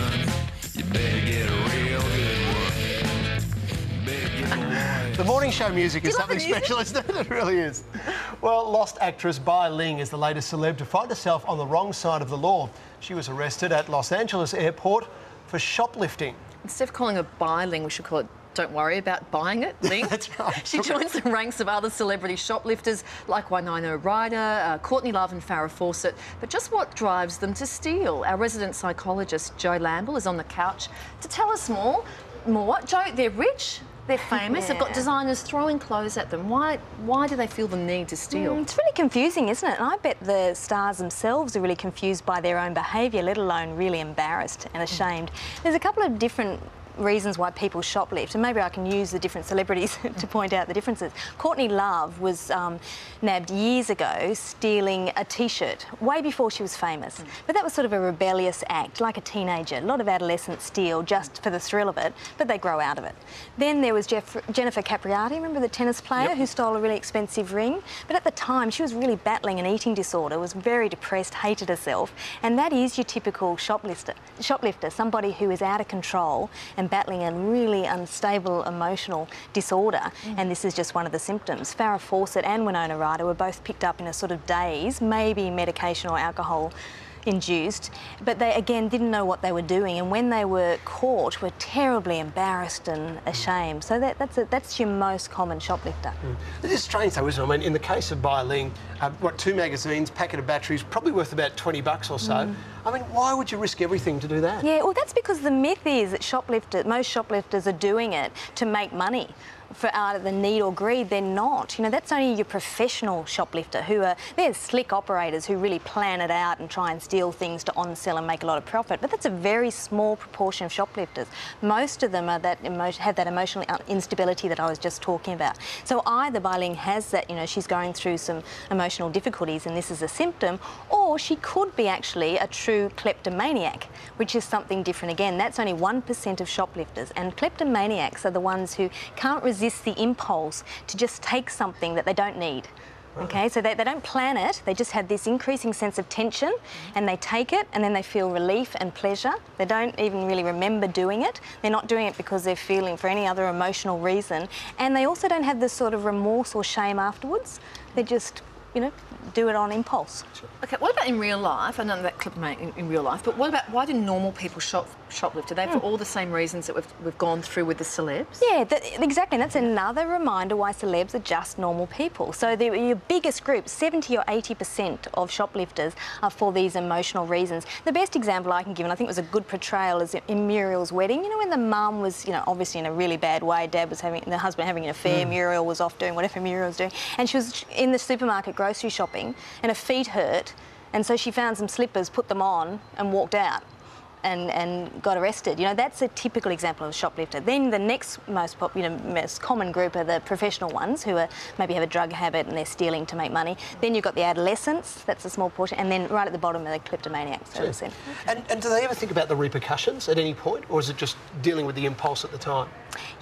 son. You better get a real good one. Better get a wife. The morning show music is something love the music? special, isn't it? It really is. Well, lost actress Bai Ling is the latest celeb to find herself on the wrong side of the law. She was arrested at Los Angeles airport for shoplifting. Instead of calling her Bai Ling, we should call it Don't Worry About Buying It, Ling. That's right. She joins the ranks of other celebrity shoplifters like Winona Ryder, Courtney Love and Farrah Fawcett. But just what drives them to steal? Our resident psychologist, Jo Lamble, is on the couch to tell us more. Jo, they're rich, they're famous, they've got designers throwing clothes at them. Why do they feel the need to steal? It's really confusing, isn't it? And I bet the stars themselves are really confused by their own behaviour, let alone really embarrassed and ashamed. There's a couple of different reasons why people shoplift, and maybe I can use the different celebrities to point out the differences. Courtney Love was nabbed years ago stealing a T-shirt, way before she was famous. But that was sort of a rebellious act, like a teenager. A lot of adolescents steal just for the thrill of it, but they grow out of it. Then there was Jennifer Capriati, remember the tennis player who stole a really expensive ring? But at the time, she was really battling an eating disorder, was very depressed, hated herself, and that is your typical shoplifter, somebody who is out of control and battling a really unstable emotional disorder, and this is just one of the symptoms. Farrah Fawcett and Winona Ryder were both picked up in a sort of daze, maybe medication or alcohol induced, but they again didn't know what they were doing, and when they were caught were terribly embarrassed and ashamed. So that's your most common shoplifter. It is strange though, isn't it? I mean, in the case of Bai Ling, 2 magazines, packet of batteries, probably worth about $20 or so. I mean, why would you risk everything to do that? Yeah, well, that's because the myth is that most shoplifters are doing it to make money. For out of the need or greed, they're not. You know, that's only your professional shoplifter they're slick operators who really plan it out and try and steal things to on-sell and make a lot of profit. But that's a very small proportion of shoplifters. Most of them are have that emotional instability that I was just talking about. So either Bai Ling has that, you know, she's going through some emotional difficulties and this is a symptom, or she could be actually a true kleptomaniac, which is something different again. That's only 1% of shoplifters, and kleptomaniacs are the ones who can't resist the impulse to just take something that they don't need. Okay, so they don't plan it, they just have this increasing sense of tension and they take it and then they feel relief and pleasure. They don't even really remember doing it. They're not doing it because they're feeling for any other emotional reason, and they also don't have this sort of remorse or shame afterwards. They just, you know, do it on impulse. Okay, what about in real life? I know that kleptomania in real life, but what about why do normal people shoplift? Are they for all the same reasons that we've gone through with the celebs? Yeah, exactly. And that's another reminder why celebs are just normal people. So your biggest group, 70 or 80% of shoplifters, are for these emotional reasons. The best example I can give, and I think it was a good portrayal, is in Muriel's wedding. You know, when the mum was, you know, obviously in a really bad way, the husband having an affair, Muriel was off doing whatever Muriel was doing, and she was in the supermarket grocery shopping and her feet hurt, and so she found some slippers, put them on and walked out and got arrested. You know, that's a typical example of a shoplifter. Then the next most common group are the professional ones who maybe have a drug habit and they're stealing to make money. Then you've got the adolescents, that's a small portion, and then right at the bottom are the kleptomaniacs. Sure. And do they ever think about the repercussions at any point, or is it just dealing with the impulse at the time?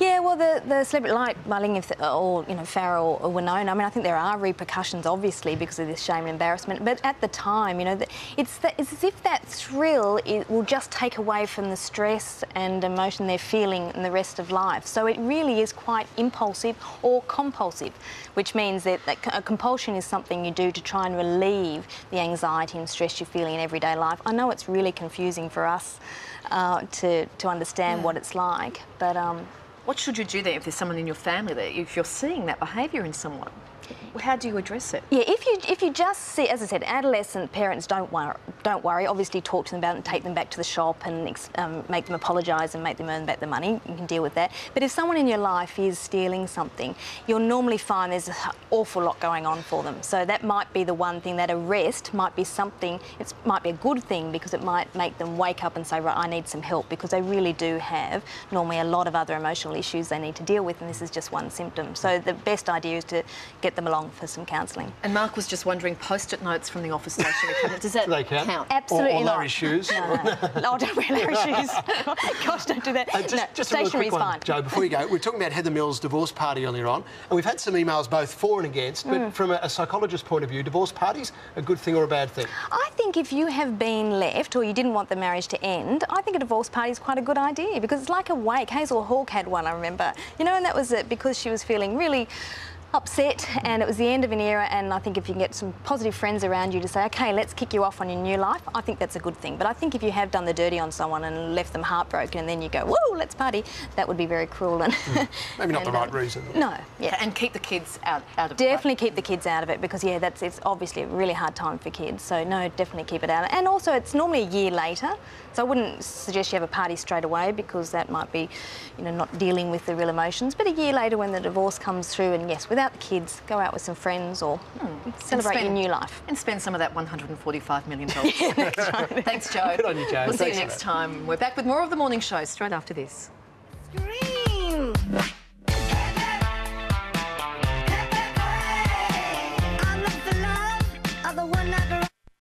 Yeah, well, the celebrity like Bai Ling or, you know, Farrah or Winona, I mean, I think there are repercussions, obviously, because of this shame and embarrassment. But at the time, you know, it's as if that thrill will just take away from the stress and emotion they're feeling in the rest of life. So it really is quite impulsive or compulsive, which means that a compulsion is something you do to try and relieve the anxiety and stress you're feeling in everyday life. I know it's really confusing for us to understand what it's like, but what should you do then if there's someone in your family that if you're seeing that behaviour in someone? How do you address it? Yeah, if you just see, as I said, adolescent parents don't worry. Obviously, talk to them about it and take them back to the shop and make them apologise and make them earn back the money. You can deal with that. But if someone in your life is stealing something, you'll normally find there's an awful lot going on for them. So that might be the one thing. That arrest might be something. It might be a good thing because it might make them wake up and say, right, I need some help, because they really do have normally a lot of other emotional issues they need to deal with, and this is just one symptom. So the best idea is to get them along for some counselling. And Mark was just wondering, post-it notes from the office stationery cabinet, does that Do they count? Absolutely or not. Larry's shoes. No, don't wear Larry's shoes. Gosh, don't do that. Just a really stationery's quick one, fine. Joe, before you go. We were talking about Heather Mills' divorce party earlier on, and we've had some emails both for and against, but from a psychologist's point of view, divorce parties, a good thing or a bad thing? I think if you have been left or you didn't want the marriage to end, I think a divorce party is quite a good idea because it's like a wake. Hazel Hawke had one, I remember. You know, and that was it because she was feeling really upset and it was the end of an era, and I think if you can get some positive friends around you to say, OK, let's kick you off on your new life, I think that's a good thing. But I think if you have done the dirty on someone and left them heartbroken and then you go, woo, let's party, that would be very cruel. And Maybe not the right reason. No, yeah. And keep the kids out of it. Definitely keep the kids out of it because, yeah, it's obviously a really hard time for kids. So, no, definitely keep it out. And also, it's normally a year later. So I wouldn't suggest you have a party straight away because that might be, you know, not dealing with the real emotions. But a year later when the divorce comes through and, yes, without the kids, go out with some friends or celebrate your new life. And spend some of that $145 million. Yeah, that's right. Thanks, Joe. Good on you, Joe. We'll see you Thanks for next time. We're back with more of the morning show straight after this. Scream!